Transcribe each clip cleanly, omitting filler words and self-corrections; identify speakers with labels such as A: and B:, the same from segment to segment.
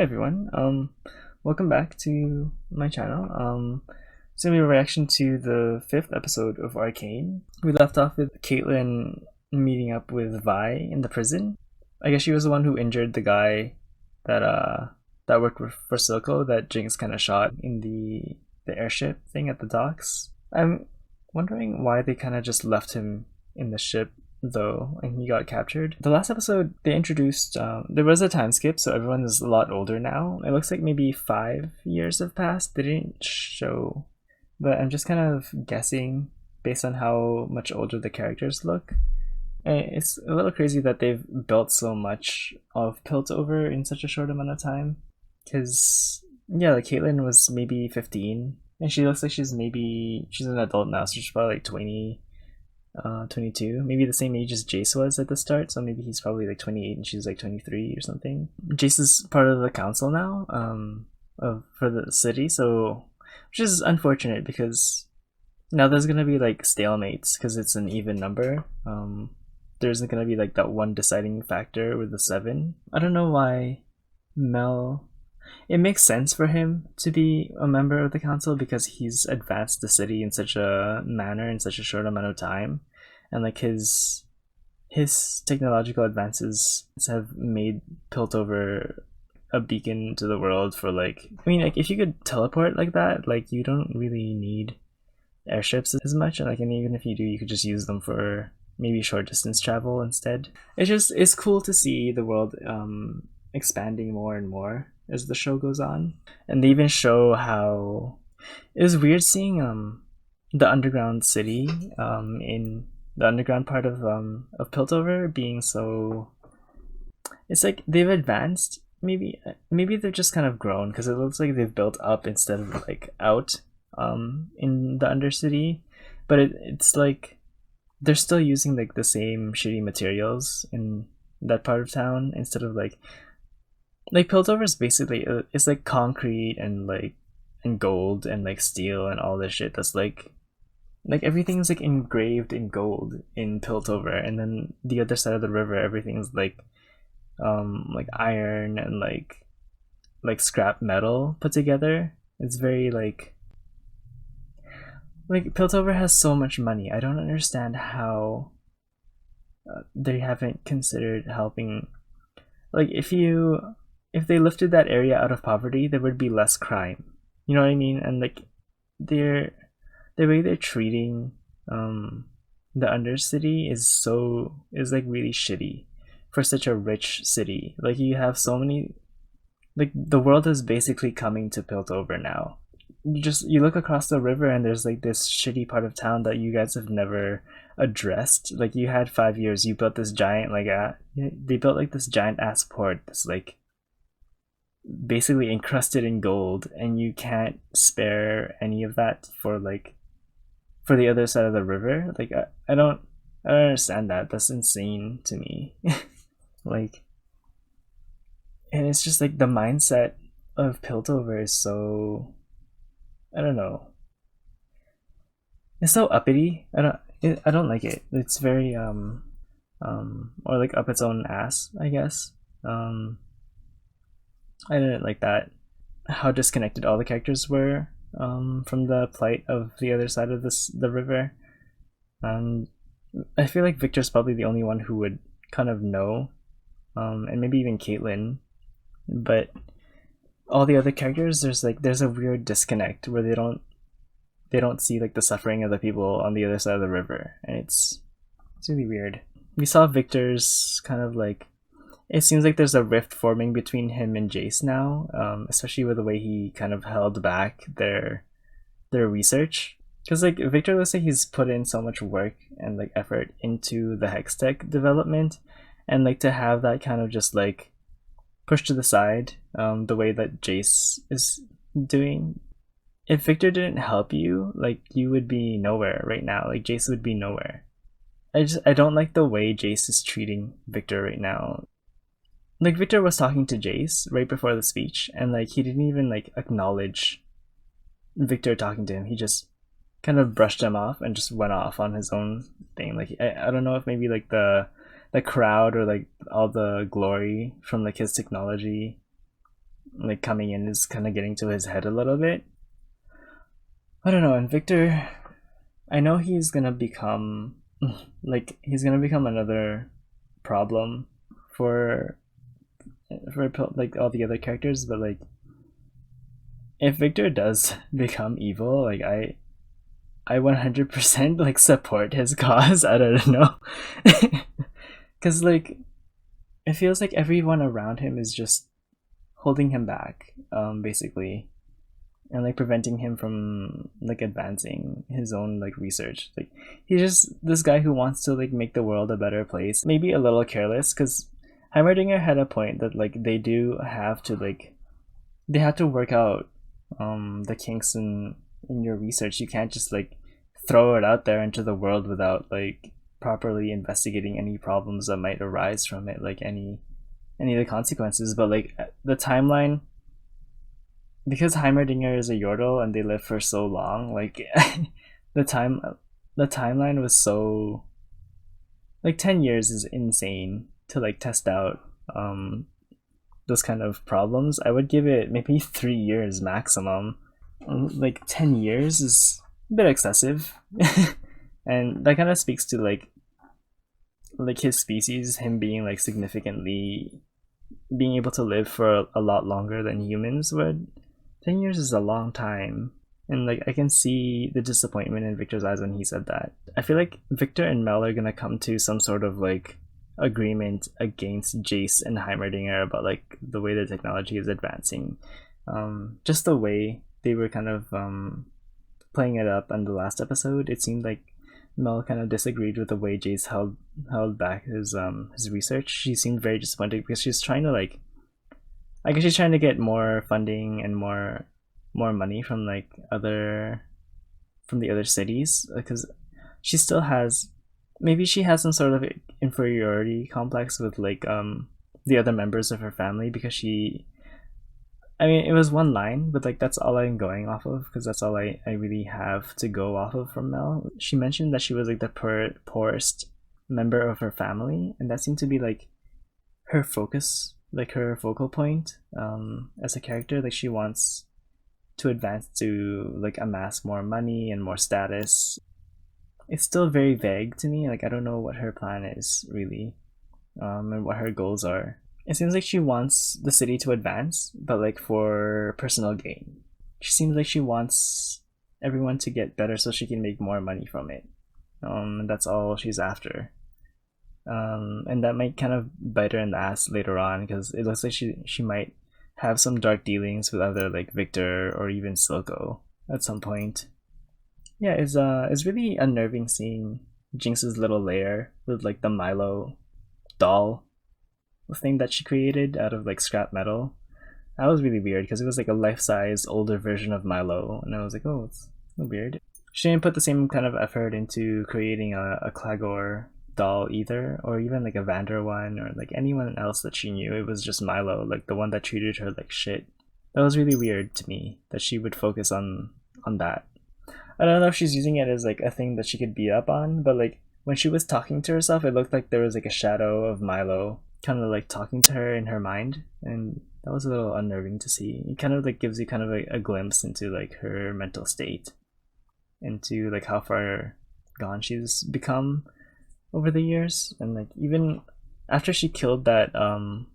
A: everyone. Welcome back to my channel. It's gonna be a reaction to the 5th episode of Arcane. We left off with Caitlyn meeting up with Vi in the prison. I guess she was the one who injured the guy that worked for Silco that Jinx kind of shot in the airship thing at the docks. I'm wondering why they kind of just left him in the ship though, and he got captured. The last episode they introduced there was a time skip, so everyone is a lot older now. It looks like maybe 5 years have passed. They didn't show, but I'm just kind of guessing based on how much older the characters look. And it's a little crazy that they've built so much of Piltover in such a short amount of time, because yeah, like Caitlyn was maybe 15 and she looks like she's an adult now, so she's probably like 22, maybe the same age as Jayce was at the start, so maybe he's probably like 28 and she's like 23 or something. Jayce is part of the council now, for the city, so which is unfortunate because now there's gonna be like stalemates because it's an even number. There isn't gonna be like that one deciding factor with the 7. I don't know why Mel. It makes sense for him to be a member of the council because he's advanced the city in such a manner in such a short amount of time, and like his technological advances have made Piltover a beacon to the world for like, I mean, like if you could teleport like that, like you don't really need airships as much, and like, and even if you do, you could just use them for maybe short distance travel instead. It's cool to see the world expanding more and more as the show goes on. And they even show how it was weird seeing the underground city in the underground part of Piltover being so, it's like they've advanced. Maybe they're just kind of grown because it looks like they've built up instead of like out in the undercity, but it's like they're still using like the same shitty materials in that part of town instead of like Piltover is basically it's like concrete and gold and like steel and all this shit that's like everything's like engraved in gold in Piltover, and then the other side of the river everything's like iron and like scrap metal put together. It's very like Piltover has so much money. I don't understand how they haven't considered helping. Like if they lifted that area out of poverty, there would be less crime. You know what I mean? And like the way they're treating the undercity is like really shitty for such a rich city. Like you have so many, like the world is basically coming to Piltover now. You look across the river and there's like this shitty part of town that you guys have never addressed. Like you had 5 years, you built this giant they built like this giant ass port that's like basically encrusted in gold, and you can't spare any of that for the other side of the river. Like I don't understand that. That's insane to me. Like, and it's just like the mindset of Piltover is so, I don't know. It's so uppity. I don't like it. It's very or like up its own ass, I guess. I didn't like that. How disconnected all the characters were from the plight of the other side of the river. I feel like Viktor's probably the only one who would kind of know, and maybe even Caitlyn, but all the other characters, there's a weird disconnect where they don't see like the suffering of the people on the other side of the river, and it's really weird. We saw Viktor's kind of like, it seems like there's a rift forming between him and Jayce now, especially with the way he kind of held back their research. Because like Viktor looks like he's put in so much work and like effort into the hex tech development, and like to have that kind of just like pushed to the side, the way that Jayce is doing. If Viktor didn't help you, like you would be nowhere right now. Like Jayce would be nowhere. I don't like the way Jayce is treating Viktor right now. Like Viktor was talking to Jayce right before the speech, and like he didn't even like acknowledge Viktor talking to him. He just kind of brushed him off and just went off on his own thing. Like I don't know if maybe like the crowd or like all the glory from like his technology like coming in is kind of getting to his head a little bit. I don't know. And Viktor, I know he's gonna become he's gonna become another problem for like all the other characters, but like if Viktor does become evil, like I 100% like support his cause. I don't know. Cuz like it feels like everyone around him is just holding him back, basically, and like preventing him from like advancing his own like research. Like he's just this guy who wants to like make the world a better place. Maybe a little careless, because Heimerdinger had a point that like they do have to like they have to work out the kinks in your research. You can't just like throw it out there into the world without like properly investigating any problems that might arise from it, like any of the consequences. But like the timeline, because Heimerdinger is a Yordle and they live for so long, like the timeline was so like 10 years is insane to like test out those kind of problems. I would give it maybe 3 years maximum. Like 10 years is a bit excessive. And that kind of speaks to like his species, him being like significantly being able to live for a lot longer than humans would. 10 years is a long time. And like I can see the disappointment in Viktor's eyes when he said that. I feel like Viktor and Mel are gonna come to some sort of like agreement against Jayce and Heimerdinger about like the way the technology is advancing. Just the way they were kind of playing it up in the last episode, it seemed like Mel kind of disagreed with the way Jayce held back his research. She seemed very disappointed because she's trying to like, I guess she's trying to get more funding and more money from like the other cities, because she still has, maybe she has some sort of inferiority complex with like the other members of her family, because I mean, it was one line, but like that's all I'm going off of, because that's all I really have to go off of from Mel. She mentioned that she was like the poorest member of her family, and that seemed to be like her focus, like her focal point as a character. Like she wants to advance to like amass more money and more status. It's still very vague to me. Like I don't know what her plan is really, and what her goals are. It seems like she wants the city to advance, but like for personal gain. She seems like she wants everyone to get better so she can make more money from it. And that's all she's after. And that might kind of bite her in the ass later on, because it looks like she might have some dark dealings with either like Viktor or even Silco at some point. Yeah, it's really unnerving seeing Jinx's little lair with like the Milo doll thing that she created out of like scrap metal. That was really weird, because it was like a life-size older version of Milo, and I was like, oh, it's weird. She didn't put the same kind of effort into creating a Clagor doll either, or even like a Vander one, or like anyone else that she knew. It was just Milo, like the one that treated her like shit. That was really weird to me that she would focus on that. I don't know if she's using it as like a thing that she could beat up on, but like when she was talking to herself, it looked like there was like a shadow of Milo kind of like talking to her in her mind, and that was a little unnerving to see. It kind of like gives you kind of a glimpse into like her mental state, into like how far gone she's become over the years. And like even after she killed that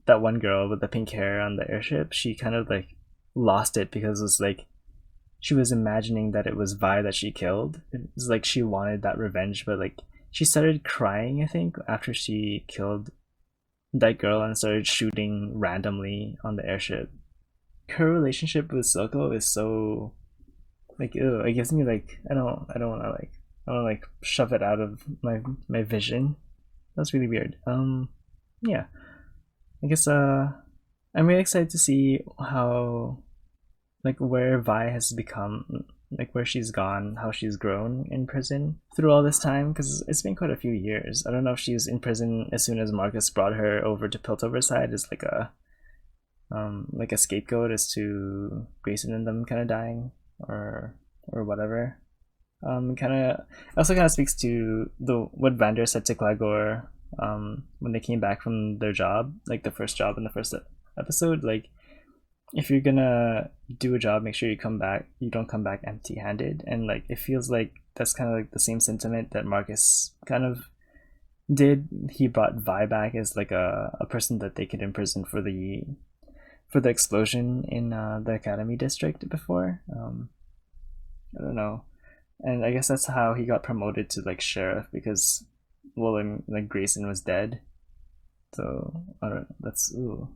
A: one girl with the pink hair on the airship, she kind of like lost it, because it was like she was imagining that it was Vi that she killed. It was like she wanted that revenge, but like she started crying, I think, after she killed that girl and started shooting randomly on the airship. Her relationship with Silco is so like, ew, it gives me like I don't want to like shove it out of my vision. That's really weird. Yeah, I guess I'm really excited to see how like where Vi has become, like where she's gone, how she's grown in prison through all this time, because it's been quite a few years. I don't know if she was in prison as soon as Marcus brought her over to Piltover's side as like a scapegoat as to Grayson and them kind of dying, or whatever. Kind of also kind of speaks to what Vander said to Clagor when they came back from their job, like the first job in the first episode. Like if you're gonna do a job, make sure you don't come back empty-handed. And like it feels like that's kind of like the same sentiment that Marcus kind of did. He brought Vi back as like a person that they could imprison for the explosion in the academy district before. I don't know, and I guess that's how he got promoted to like sheriff, because like Grayson was dead. So I don't know, that's ooh.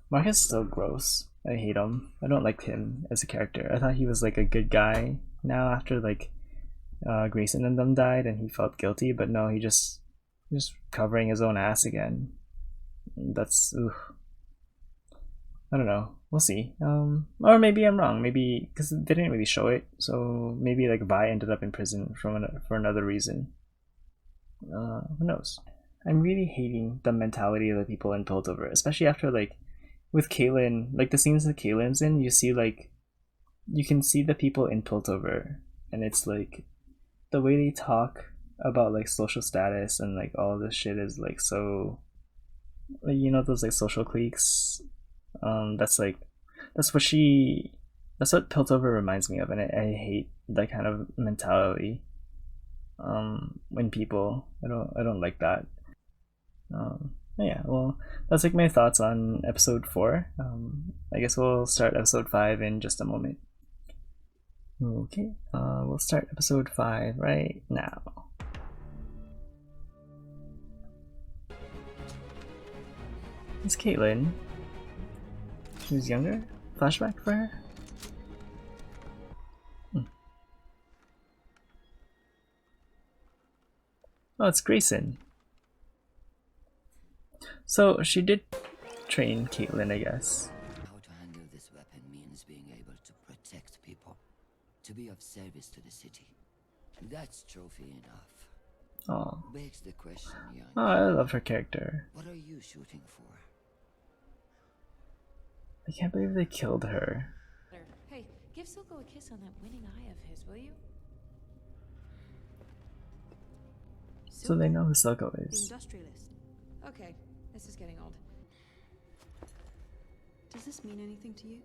A: Marcus is so gross. I hate him. I don't like him as a character. I thought he was like a good guy now after like Grayson and them died and he felt guilty, but no, he just covering his own ass again. That's ooh. I don't know. We'll see. Or maybe I'm wrong. Maybe because they didn't really show it, so maybe like Vi ended up in prison for another reason. Who knows? I'm really hating the mentality of the people in Piltover, especially after like with Cailyn, like the scenes that Cailyn's in. You see like you can see the people in Piltover, and it's like the way they talk about like social status and like all this shit is like so, like, you know, those like social cliques. That's like that's what Piltover reminds me of, and I hate that kind of mentality. When people, I don't like that. Yeah, well, that's like my thoughts on episode 4. I guess we'll start episode 5 in just a moment. Okay, we'll start episode 5 right now. It's Caitlyn. Who's younger? Flashback for her? Oh, it's Grayson. So she did train Caitlyn, I guess.
B: How to handle this weapon means being able to protect people, to be of service to the city. That's trophy enough.
A: Oh.
B: Begs the question, young.
A: Oh, I love her character.
B: What are you shooting for?
A: I can't believe they killed her.
C: Hey, give Silco a kiss on that winning eye of his, will you?
A: So they know who Silco
C: The
A: is.
C: industrialist. Okay, this is getting old. Does this mean anything to you?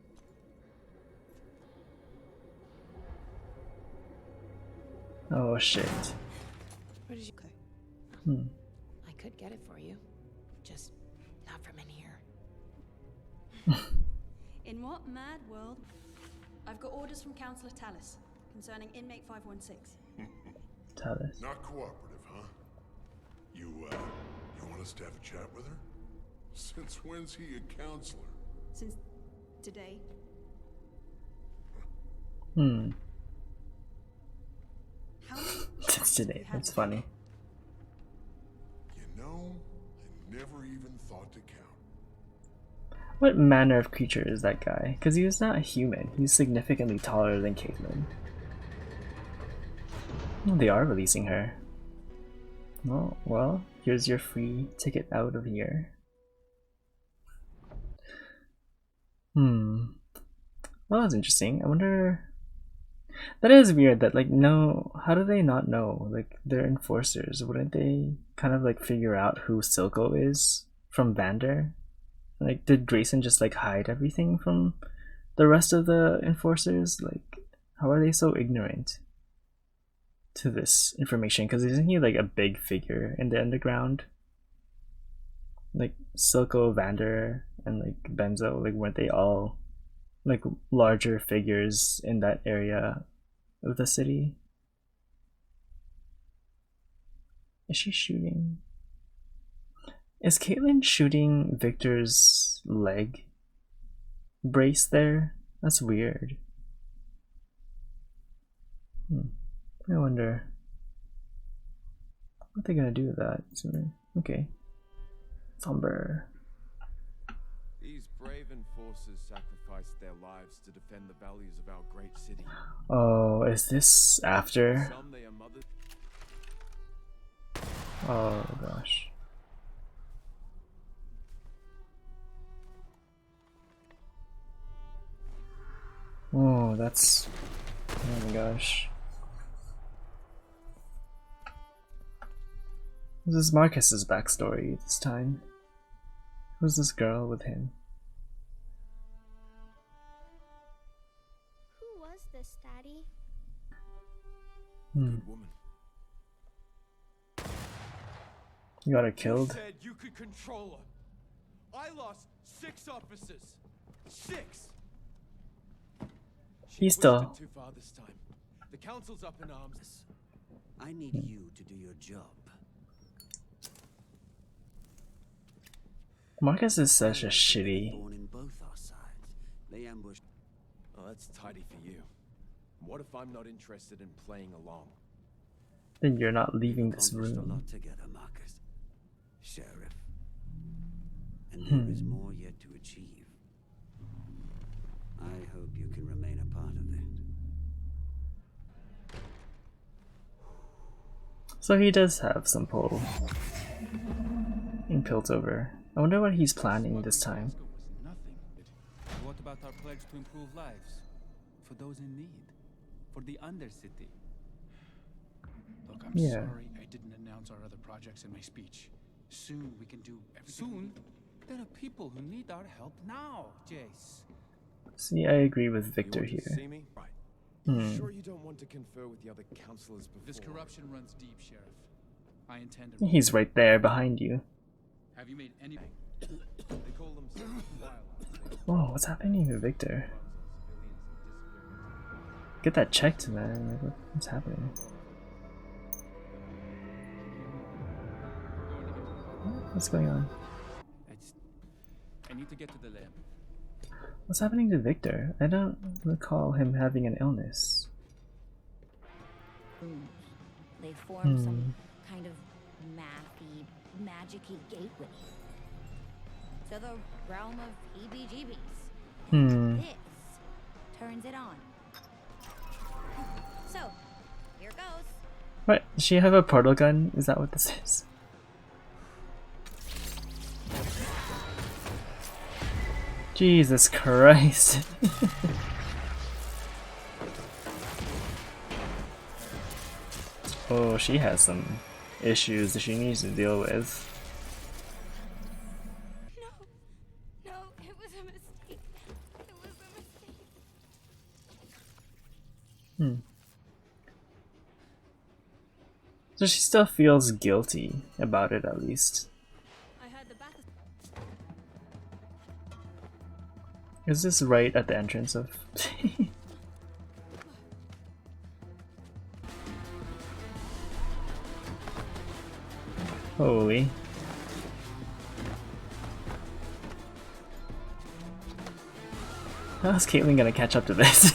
A: Oh shit.
C: What did you?
A: Hmm.
C: I could get it for you, just not from in here.
D: In what mad world? I've got orders from Councillor Tallis concerning inmate 516.
A: Tallis.
E: Not cooperative, huh? You want us to have a chat with her? Since when's he a counselor?
D: Since today.
A: Hmm.
D: How many
A: Since
D: chats
A: today.
D: have you had
A: That's
D: with
A: funny.
D: him?
E: You know, I never even thought to count.
A: What manner of creature is that guy? Because he was not a human. He's significantly taller than Caitlyn. Oh, they are releasing her. Oh, well, here's your free ticket out of here. Well, that's interesting. I wonder... That is weird that, like, no... How do they not know? Like, they're enforcers. Wouldn't they kind of, like, figure out who Silco is from Vander? Like, did Grayson just, like, hide everything from the rest of the enforcers? Like, how are they so ignorant to this information? Because isn't he, like, a big figure in the underground? Like, Silco, Vander, and, like, Benzo, like, weren't they all, like, larger figures in that area of the city? Is she shooting? Is Caitlyn shooting Viktor's leg brace there? That's weird. I wonder what they're gonna do with that. Okay. Somber.
F: These brave enforcers sacrificed their lives to defend the values of our great city.
A: Oh, is this after?
F: Some they are mothers.
A: Oh gosh. Oh, that's... Oh my gosh. This is Marcus's backstory this time. Who's this girl with him?
F: Good woman.
A: You got her
F: You
A: killed.
F: said you could control her. I lost 6 officers. 6. She
A: He's
F: pushed
A: still.
F: it too far this time. The council's up in arms.
B: I need you to do your job.
A: Marcus is such a
B: Allies are
A: shitty.
B: thorn in both our sides. They ambushed.
F: Oh, that's tidy for you. What if I'm not interested in playing along?
A: Then you're not leaving
B: We've
A: this
B: accomplished a
A: room.
B: lot together, Marcus. Sheriff. And there is more yet to achieve. I hope you can remain a part of it.
A: So he does have some pull in Piltover. I wonder what he's planning this time.
G: Nothing. What about our pledge to improve lives? For those in need? For the undercity?
H: Look, I'm
A: Yeah.
H: sorry I didn't announce our other projects in my speech. Soon we can do everything.
G: Soon? There are people who need our help now, Jayce.
A: See, I agree with
F: You
A: Viktor
F: want to
A: here.
F: see me? Right. You sure you don't want to confer with the other councillors before?
H: This corruption runs deep, Sheriff. I intend to.
A: He's right there behind you.
H: Have you made any?
F: They call themselves wild.
A: Whoa, what's happening to Viktor? Get that checked, man. Like, what's happening? What's going on?
G: I need to get to the lab.
A: What's happening to Viktor? I don't recall him having an illness.
I: They form some kind of mathy, magic-y gateway to the realm of EBGBs. This turns it on. So, here goes.
A: What? Does she have a portal gun? Is that what this is? Jesus Christ. Oh, she has some issues that she needs to deal with.
I: No, it was a mistake. It was a mistake.
A: So she still feels guilty about it, at least.
D: I heard the Baptizes.
A: Is this right at the entrance of... Holy. How's Caitlyn gonna catch up to this?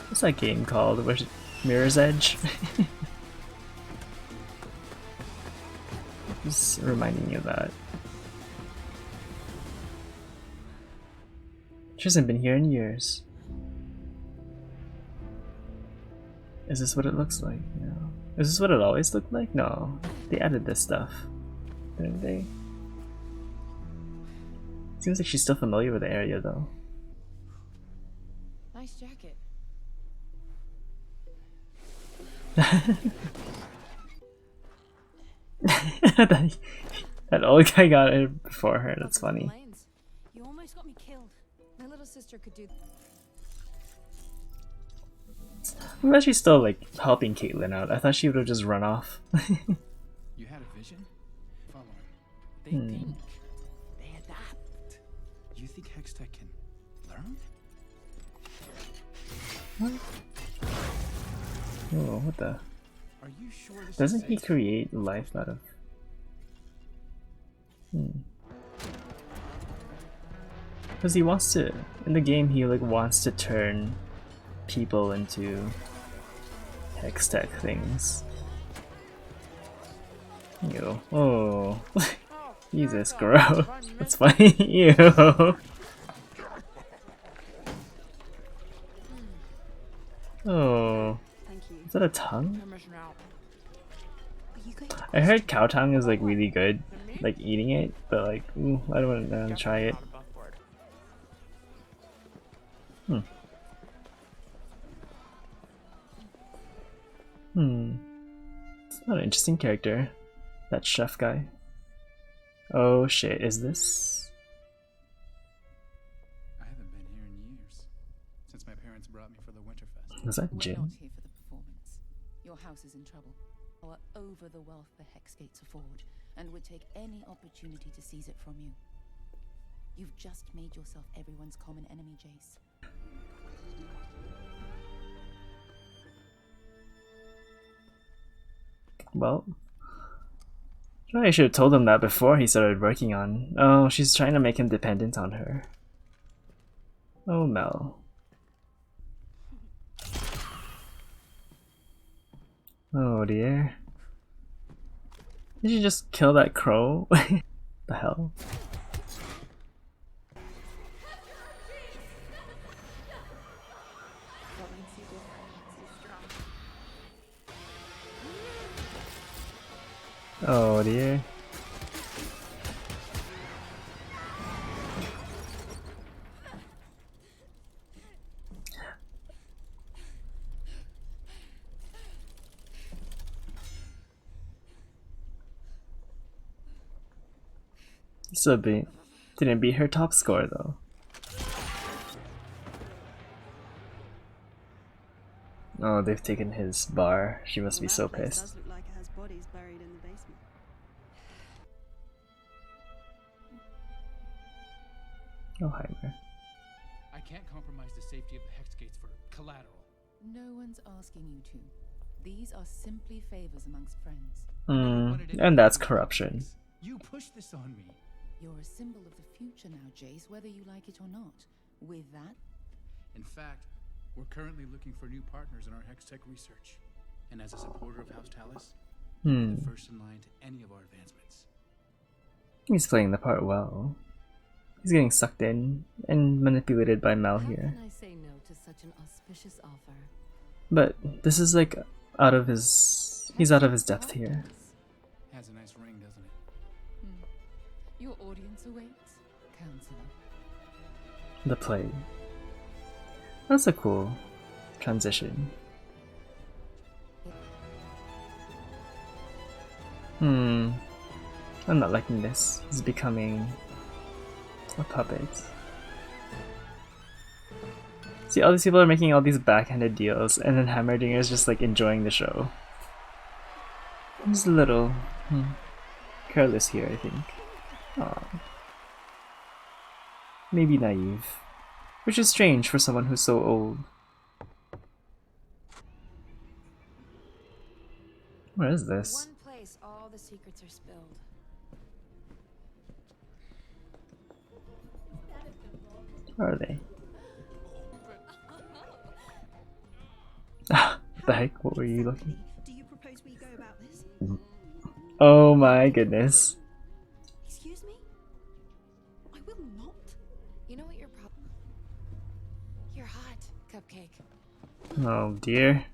A: What's that game called? Where's it? Mirror's Edge? Just reminding me of that. She hasn't been here in years. Is this what it looks like? No. Is this what it always looked like? No. They added this stuff. Didn't they? Seems like she's still familiar with the area though.
C: Nice jacket.
A: that old guy got it before her, that's
D: Welcome to the
A: funny.
D: lanes. You almost got me killed. My little sister could do.
A: I'm glad she's still like helping Caitlyn out. I thought she would have just run off.
H: You had a vision? Following.
G: They think. They adapt.
H: You think Hextech can learn?
A: Oh, what the?
H: Are you sure this
A: Doesn't
H: is
A: he
H: safe?
A: create life out of... Because he wants to... In the game, he like wants to turn people into hextech things. Ew. Oh. Jesus, gross. That's funny. Ew. Oh.
D: Thank you.
A: Is that a tongue?
C: Permission out.
D: Are you going to
A: I heard cow tongue is like really good, like eating it, but like, ooh, I don't want to try it. It's not an interesting character. That chef guy. Oh shit, is this?
H: my parents brought me for the Winterfest.
A: Was that
J: We're
A: Jhin?
J: not here for the performance. Your house is in trouble. Or over the wealth the hexgates afford, and would take any opportunity to seize it from you. You've just made yourself everyone's common enemy, Jayce.
A: Well, I should have told him that before he started working on. Oh, she's trying to make him dependent on her. Oh, Mel. Oh dear. Did you just kill that crow? The hell? Oh dear. Still didn't beat her top score though. Oh, they've taken his bar. She must be so pissed.
D: Does look like it has bodies buried in the basement.
A: Oh, Heimer.
H: I can't compromise the safety of the hexgates for collateral.
J: No one's asking you to. These are simply favors amongst friends.
A: And that's corruption.
H: You pushed this on me.
J: You're a symbol of the future now, Jayce, whether you like it or not. With that,
H: In fact, we're currently looking for new partners in our hextech research. And as a supporter of House Talus, you're the first in line to any of our advancements.
A: He's playing the part well. He's getting sucked in and manipulated by Mel here.
K: How can I say no to such an auspicious offer?
A: But this is like out of his... He's out of his depth here.
H: Has a nice ring, doesn't it?
J: your audience awaits, Counselor.
A: The play. That's a cool transition. I'm not liking this. He's becoming a puppet. See, all these people are making all these backhanded deals, and then Hammerdinger is just like enjoying the show. He's a little careless here, I think. Aww. Maybe naive. Which is strange for someone who's so old. What is this?
C: One place all the secrets are spilled.
A: Where are they? Ah, the heck? What were you looking?
D: Do you propose we go about this?
A: Oh my goodness.
D: Excuse me? I will not.
C: You know what your problem? You're hot, Cupcake.
A: Oh dear.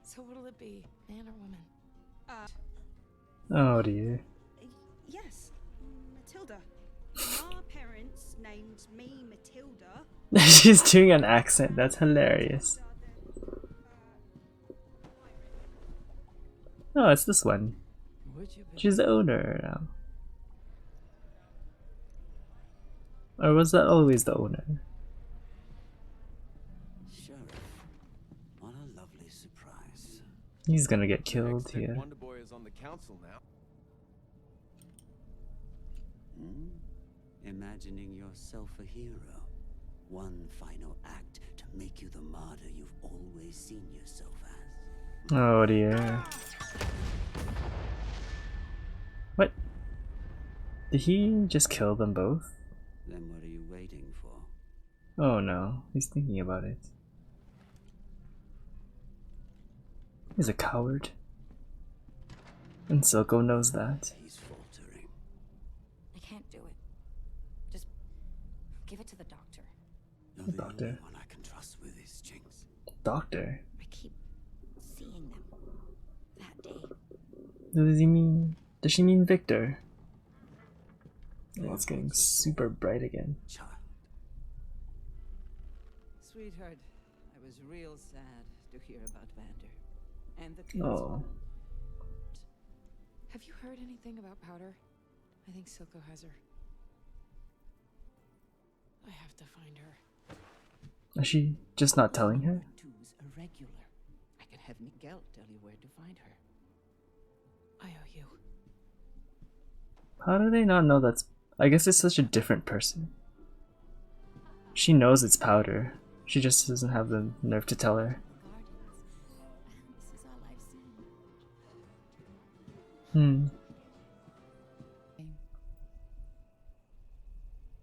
C: So what'll it be, man or woman?
A: Oh dear.
D: Yes, Matilda. Our parents named me Matilda.
A: She's doing an accent. That's hilarious. Oh, it's this one. She's the owner now. Or was that always the owner?
B: Sheriff, what a lovely surprise.
A: He's gonna get killed here.
F: Wonder Boy is on the council now.
B: Imagining yourself a hero. One final act to make you the martyr you've always seen yourself as.
A: Oh dear. What? Did he just kill them both?
B: Then what are you waiting for?
A: Oh no, he's thinking about it. He's a coward. And Silco knows that.
B: He's faltering.
C: I can't do it. Just give it to the doctor.
B: You're the
A: Doctor.
B: only one I can trust with this, Jinx.
A: Doctor?
C: I keep seeing them. That day.
A: What does he mean? Does she mean Victor? Oh, it's getting super bright again.
B: Child.
L: Sweetheart, I was real sad to hear about Vander. And the kids.
A: Oh.
C: Have you heard anything about Powder? I think Silco has her. I have to find her.
A: Is she just not telling her?
L: Two's irregular. I can have Miguel tell you where to find her. I owe you.
A: How do they not know that's... I guess it's such a different person. She knows it's Powder. She just doesn't have the nerve to tell her.
C: This is all I've seen.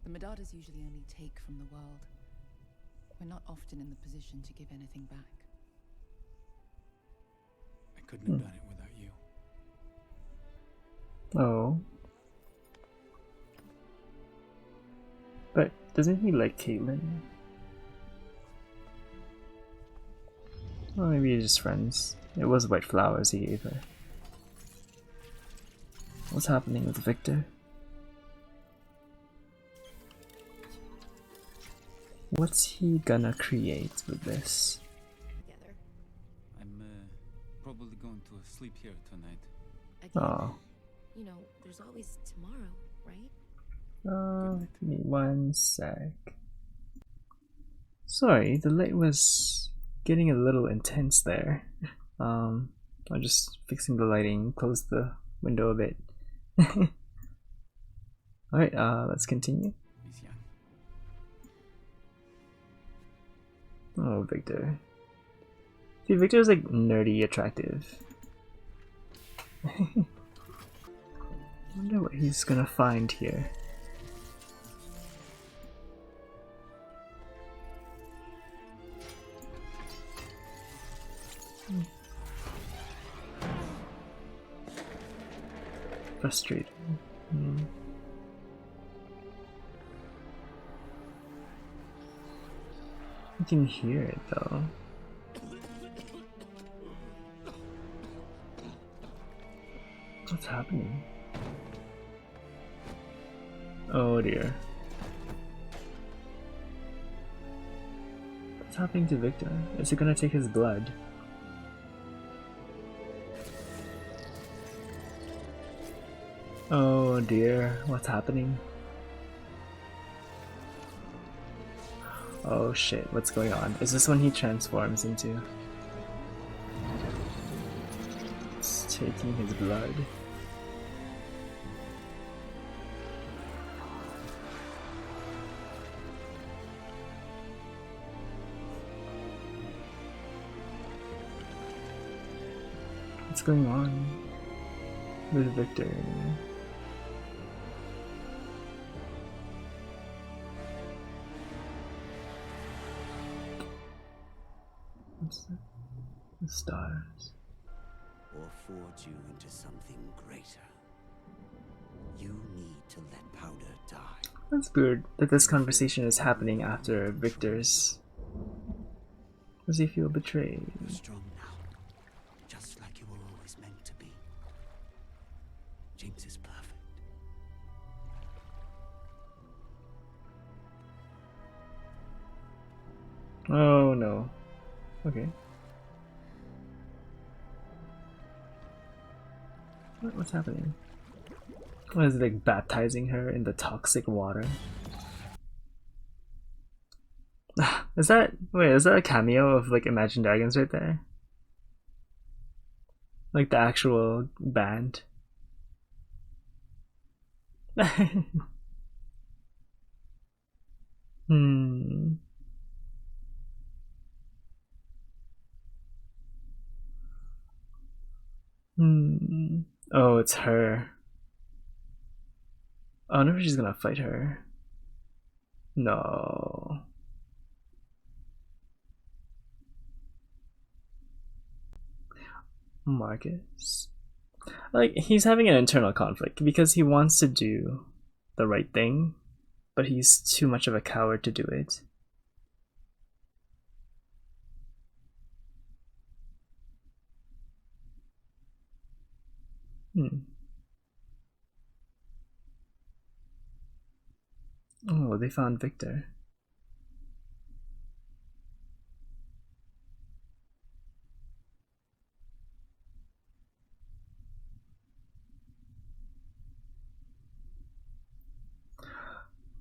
J: The Medarders usually only take from the world. We're not often in the position to give anything back.
G: I couldn't have done it without you.
A: Oh. But doesn't he like Caitlyn? Or maybe you're just friends. It was white flowers he gave her. What's happening with Viktor? What's he gonna create with this?
G: I'm probably going to sleep here tonight.
A: Oh.
C: You know, there's always tomorrow, right?
A: Give me 1 sec. Sorry, the light was getting a little intense there. I'm just fixing the lighting, close the window a bit. Alright, let's continue. Oh, Viktor. See, Viktor's like nerdy attractive. Wonder what he's gonna find here. Frustrating. You can hear it though. What's happening? Oh dear. What's happening to Viktor? Is it gonna take his blood? Oh dear, what's happening? Oh shit, what's going on? Is this when he transforms into? It's taking his blood. What's going on with Viktor? The stars.
B: Or forge you into something greater. You need to let Powder die.
A: That's weird that this conversation is happening after Viktor's. Does he feel betrayed?
B: You're strong now, just like you were always meant to be. Jinx is perfect.
A: Oh no. Okay. What's happening? What is it, like baptizing her in the toxic water? Is that a cameo of like Imagine Dragons right there? Like the actual band? Oh, it's her. I wonder if she's gonna fight her. No. Marcus. Like, he's having an internal conflict because he wants to do the right thing, but he's too much of a coward to do it. Oh, they found Viktor.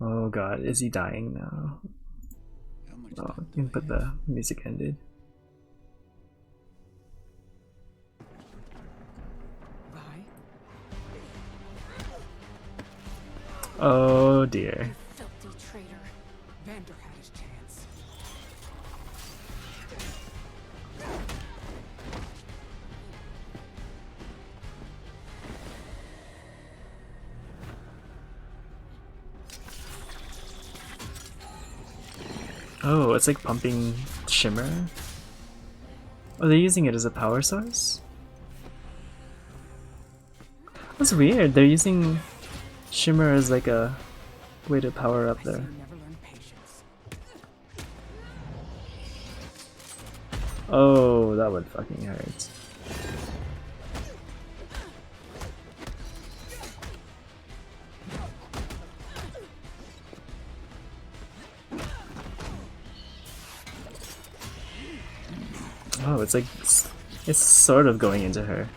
A: Oh god, is he dying now? Oh, you can put the music ended. Oh dear.
J: Filthy traitor. Vander had his chance.
A: Oh, it's like pumping shimmer. Oh, they're using it as a power source? That's weird. They're using shimmer as like a way to power up there. Oh, that would fucking hurt. Oh, it's like it's sort of going into her.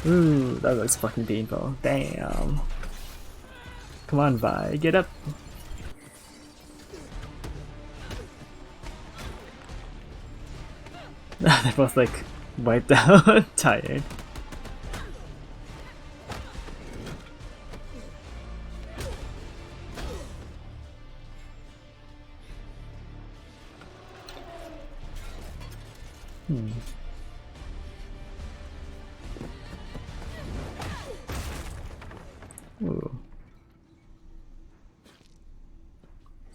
A: Ooh, that looks fucking painful. Damn. Come on, Vi, get up. They're both like wiped out, tired. Ooh.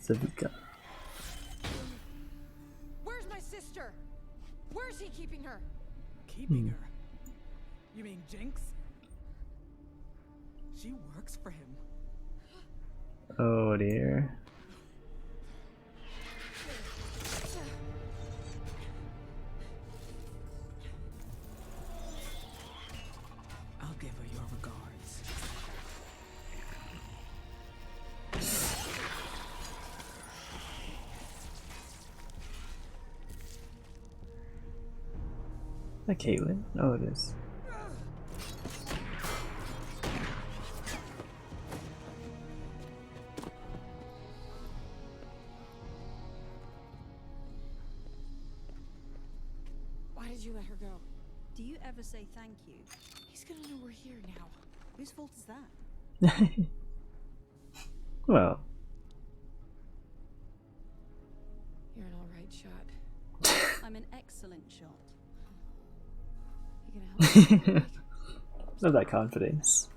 A: Sevika.
J: Where's my sister? Where's he keeping her?
M: Keeping her? You mean Jinx? She works for him.
A: Oh dear.
M: I'll give her your regards.
A: A Cailyn? Oh, it is.
J: Why did you let her go?
D: Do you ever say thank you?
J: He's gonna know we're here now.
D: Whose fault is that?
A: Well.
J: You're an alright shot.
D: I'm an excellent shot.
J: You gonna help me?
A: Love that confidence.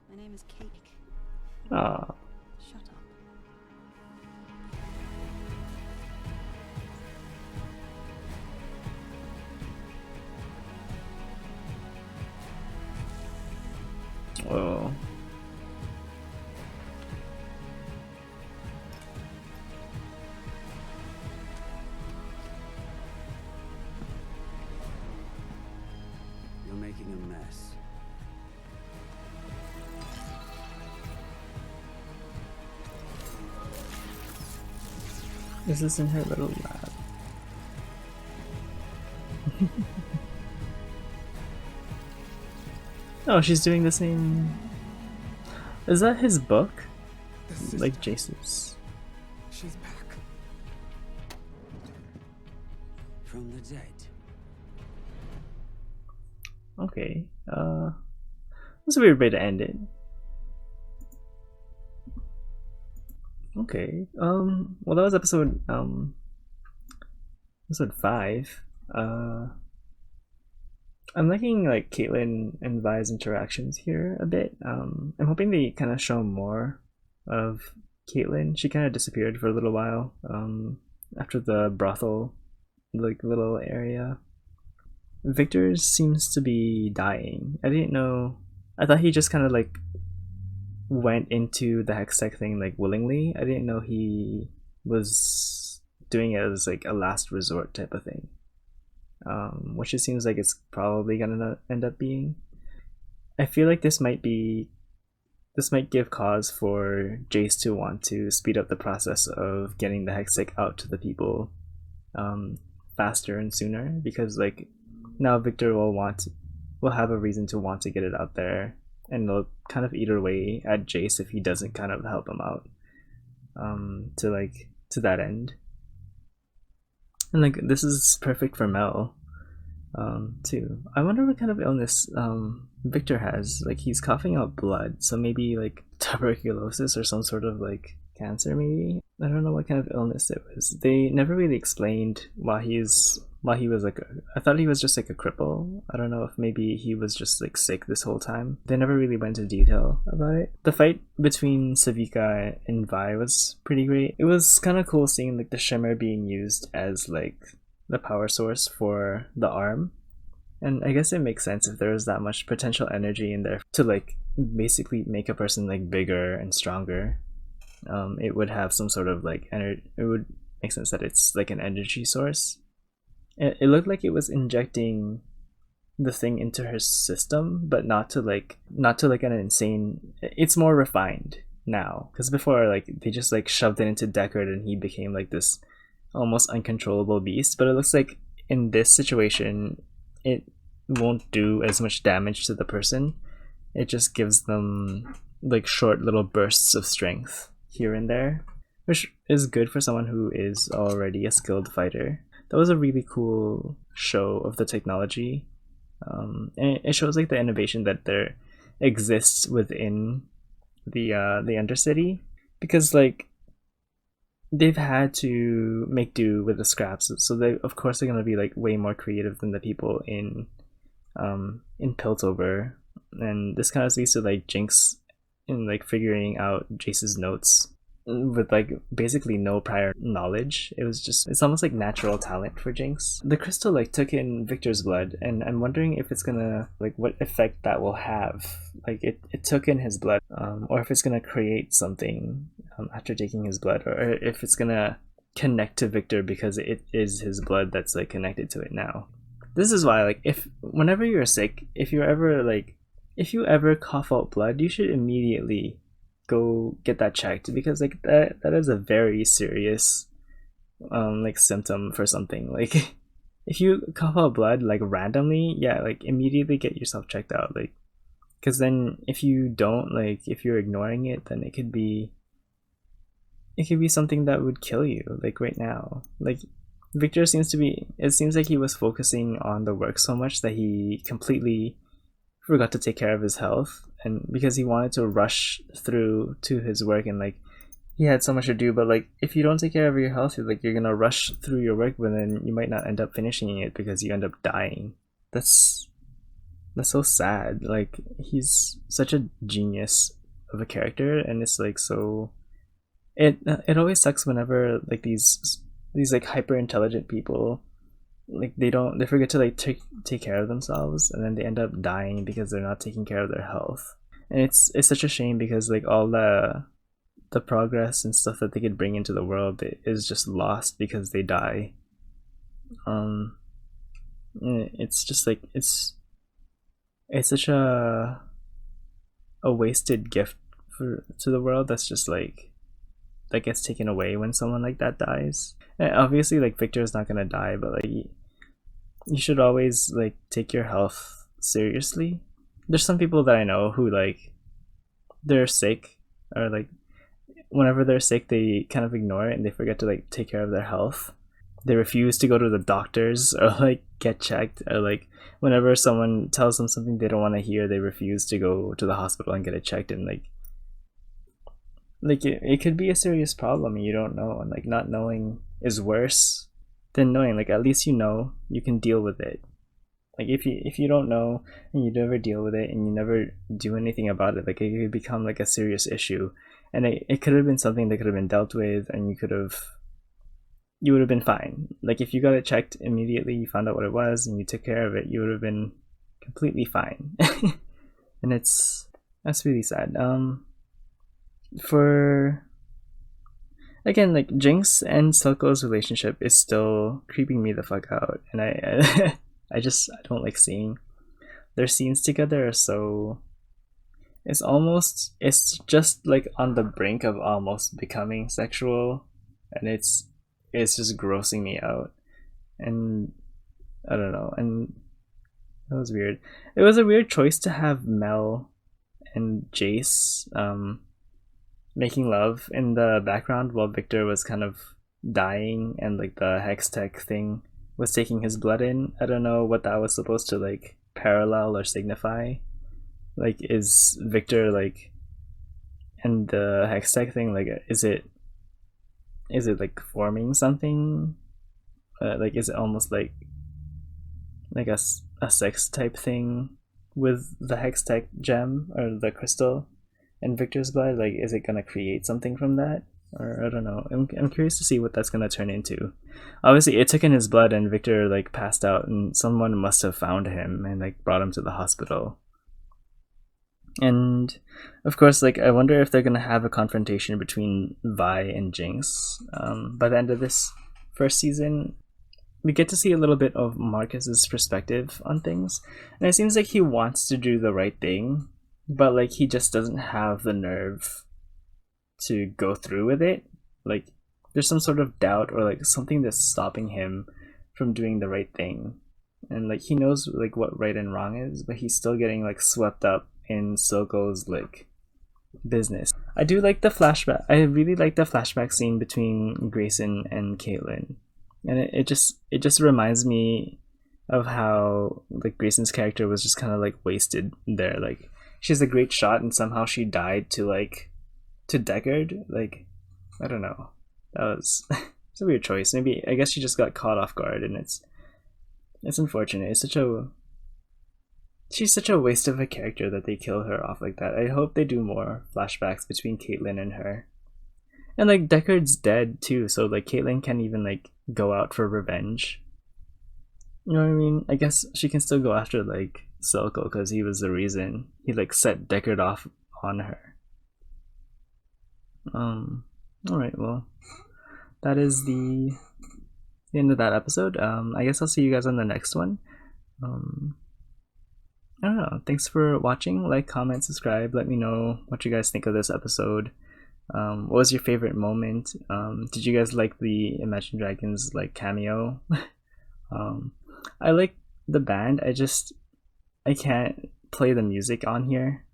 D: My name is Cake.
A: Ah.
D: Shut up.
A: Whoa.
B: You're making a mess.
A: Is this in her little lab? Oh, she's doing the same. Is that his book? Like Jayce's.
M: She's back.
B: From the dead.
A: Okay. That's a weird way to end it. Okay. Well, that was episode 5. I'm liking like Caitlyn and Vi's interactions here a bit. I'm hoping they kind of show more of Caitlyn. She kind of disappeared for a little while after the brothel like little area. Viktor seems to be dying. I didn't know. I thought he just kind of like went into the hextech thing like willingly. I didn't know he was doing it as like a last resort type of thing. Which it seems like it's probably gonna end up being. I feel like this might give cause for Jayce to want to speed up the process of getting the hextech out to the people faster and sooner, because like now Viktor will have a reason to want to get it out there and they'll kind of eat away at Jayce if he doesn't kind of help him out to that end. And like this is perfect for Mel too. I wonder what kind of illness Viktor has. Like he's coughing out blood, so maybe like tuberculosis or some sort of like cancer maybe. I don't know what kind of illness it was. They never really explained why he was like I thought he was just like a cripple. I don't know if maybe he was just like sick this whole time. They never really went into detail about it. The fight between Sevika and Vi was pretty great. It was kind of cool seeing like the shimmer being used as like the power source for the arm. And I guess it makes sense if there's that much potential energy in there to like basically make a person like bigger and stronger. It would have some sort of like energy. It would make sense that it's like an energy source. It looked like it was injecting the thing into her system, but not to like an insane. It's more refined now, because before like they just like shoved it into Deckard and he became like this almost uncontrollable beast. But it looks like in this situation it won't do as much damage to the person. It just gives them like short little bursts of strength here and there, which is good for someone who is already a skilled fighter. That was a really cool show of the technology, and it shows like the innovation that there exists within the undercity, because like they've had to make do with the scraps, so they of course they're gonna be like way more creative than the people in Piltover. And this kind of leads to like Jinx in like figuring out Jayce's notes with like basically no prior knowledge. It's almost like natural talent for Jinx. The crystal like took in Viktor's blood, and I'm wondering if it's gonna like what effect that will have. Like it took in his blood, or if it's gonna create something after taking his blood, or if it's gonna connect to Viktor because it is his blood that's like connected to it now. This is why like whenever you're sick, if you ever cough out blood, you should immediately go get that checked, because like that is a very serious like symptom for something. Like if you cough out blood like randomly, yeah, like immediately get yourself checked out, like because then if you don't, like if you're ignoring it, then it could be something that would kill you like right now. Like Viktor seems like he was focusing on the work so much that he completely forgot to take care of his health, and because he wanted to rush through to his work, and like he had so much to do. But like if you don't take care of your health, you're gonna rush through your work, but then you might not end up finishing it because you end up dying. That's so sad. Like he's such a genius of a character, and it's like so it always sucks whenever like these like hyper intelligent people, like they forget to like take care of themselves, and then they end up dying because they're not taking care of their health. And it's such a shame, because like all the progress and stuff that they could bring into the world is just lost because they die. It's just like it's such a wasted gift to the world that's just like that gets taken away when someone like that dies. And obviously like Viktor is not gonna die, but like you should always like take your health seriously. There's some people that I know who like they're sick, or like whenever they're sick they kind of ignore it and they forget to like take care of their health. They refuse to go to the doctors or like get checked, or like whenever someone tells them something they don't want to hear, they refuse to go to the hospital and get it checked. And like it could be a serious problem and you don't know, and like not knowing is worse than knowing. Like at least you know, you can deal with it. Like if you don't know and you never deal with it and you never do anything about it, like it could become like a serious issue, and it could have been something that could have been dealt with, and you would have been fine. Like if you got it checked immediately, you found out what it was and you took care of it, you would have been completely fine. And that's really sad. For again, like Jinx and Silco's relationship is still creeping me the fuck out, and I I don't like seeing their scenes together. So it's just like on the brink of almost becoming sexual, and it's just grossing me out. And I don't know, and that was weird. It was a weird choice to have Mel and Jayce making love in the background while Viktor was kind of dying, and like the hex tech thing was taking his blood in. I don't know what that was supposed to like parallel or signify. Like, is Viktor like, and the hex tech thing, like, is it like forming something? Like, is it almost like a sex type thing with the hex tech gem or the crystal and Viktor's blood? Like, is it gonna create something from that? Or I don't know. I'm curious to see what that's gonna turn into. Obviously, it took in his blood, and Viktor like passed out, and someone must have found him and like brought him to the hospital. And of course, like, I wonder if they're gonna have a confrontation between Vi and Jinx. By the end of this first season, we get to see a little bit of Marcus's perspective on things, and it seems like he wants to do the right thing, but like he just doesn't have the nerve to go through with it. Like, there's some sort of doubt or like something that's stopping him from doing the right thing, and like he knows like what right and wrong is, but he's still getting like swept up in Silco's like business. I do like the flashback. I really like the flashback scene between Grayson and Caitlyn, and it just reminds me of how like Grayson's character was just kind of like wasted there. Like, she has a great shot and somehow she died to Deckard. Like, I don't know, that was it's a weird choice. Maybe, I guess she just got caught off guard, and it's unfortunate. She's such a waste of a character that they kill her off like that. I hope they do more flashbacks between Caitlyn and her. And like, Deckard's dead too, so like Caitlyn can't even like go out for revenge. You know what I mean? I guess she can still go after like Silco, because he was the reason he like set Deckard off on her. Alright, well, that is the end of that episode. I guess I'll see you guys on the next one. I don't know. Thanks for watching. Like, comment, subscribe. Let me know what you guys think of this episode. What was your favorite moment? Did you guys like the Imagine Dragons like cameo? I like the band. I can't play the music on here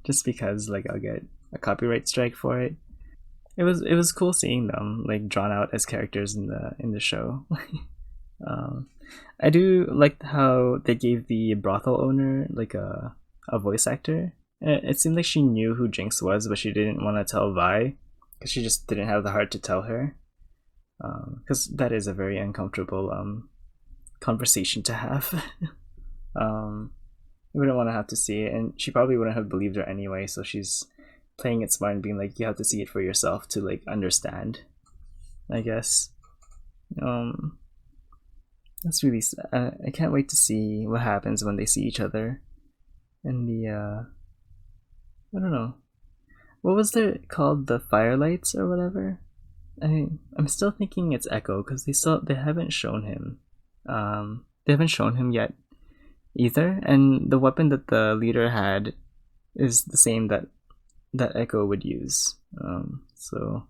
A: just because like I'll get a copyright strike for it. It was cool seeing them like drawn out as characters in the show. I do like how they gave the brothel owner like a voice actor. It seemed like she knew who Jinx was, but she didn't want to tell Vi because she just didn't have the heart to tell her. Because that is a very uncomfortable conversation to have. You wouldn't want to have to see it, and she probably wouldn't have believed her anyway, so she's playing it smart and being like, you have to see it for yourself to like understand, I guess. That's really sad. I can't wait to see what happens when they see each other in the I don't know, what was it called, the firelights or whatever. I'm still thinking it's Echo, because they haven't shown him. They haven't shown him yet either, and the weapon that the leader had is the same that Echo would use. So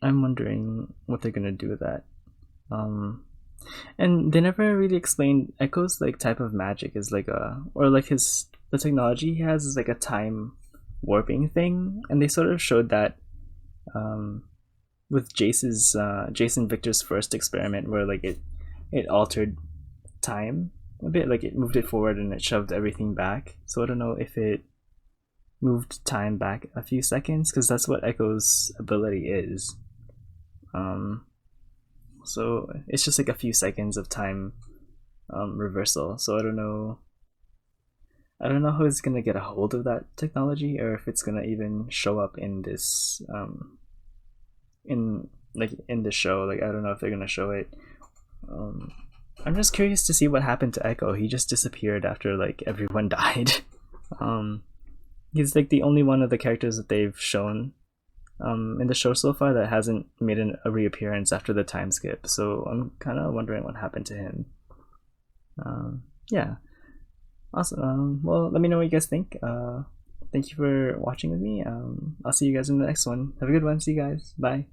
A: I'm wondering what they're gonna do with that. And they never really explained Echo's like type of magic is like the technology he has is like a time warping thing, and they sort of showed that with Jayce and Viktor's first experiment, where like it altered time a bit, like it moved it forward and it shoved everything back. So I don't know if it moved time back a few seconds, because that's what Echo's ability is. So it's just like a few seconds of time reversal. So I don't know how it's gonna get a hold of that technology, or if it's gonna even show up in this in the show. Like, I don't know if they're gonna show it. I'm just curious to see what happened to Echo. He just disappeared after like everyone died. He's like the only one of the characters that they've shown in the show so far that hasn't made a reappearance after the time skip, so I'm kind of wondering what happened to him. Yeah, awesome. Well, let me know what you guys think. Thank you for watching with me. I'll see you guys in the next one. Have a good one. See you guys. Bye.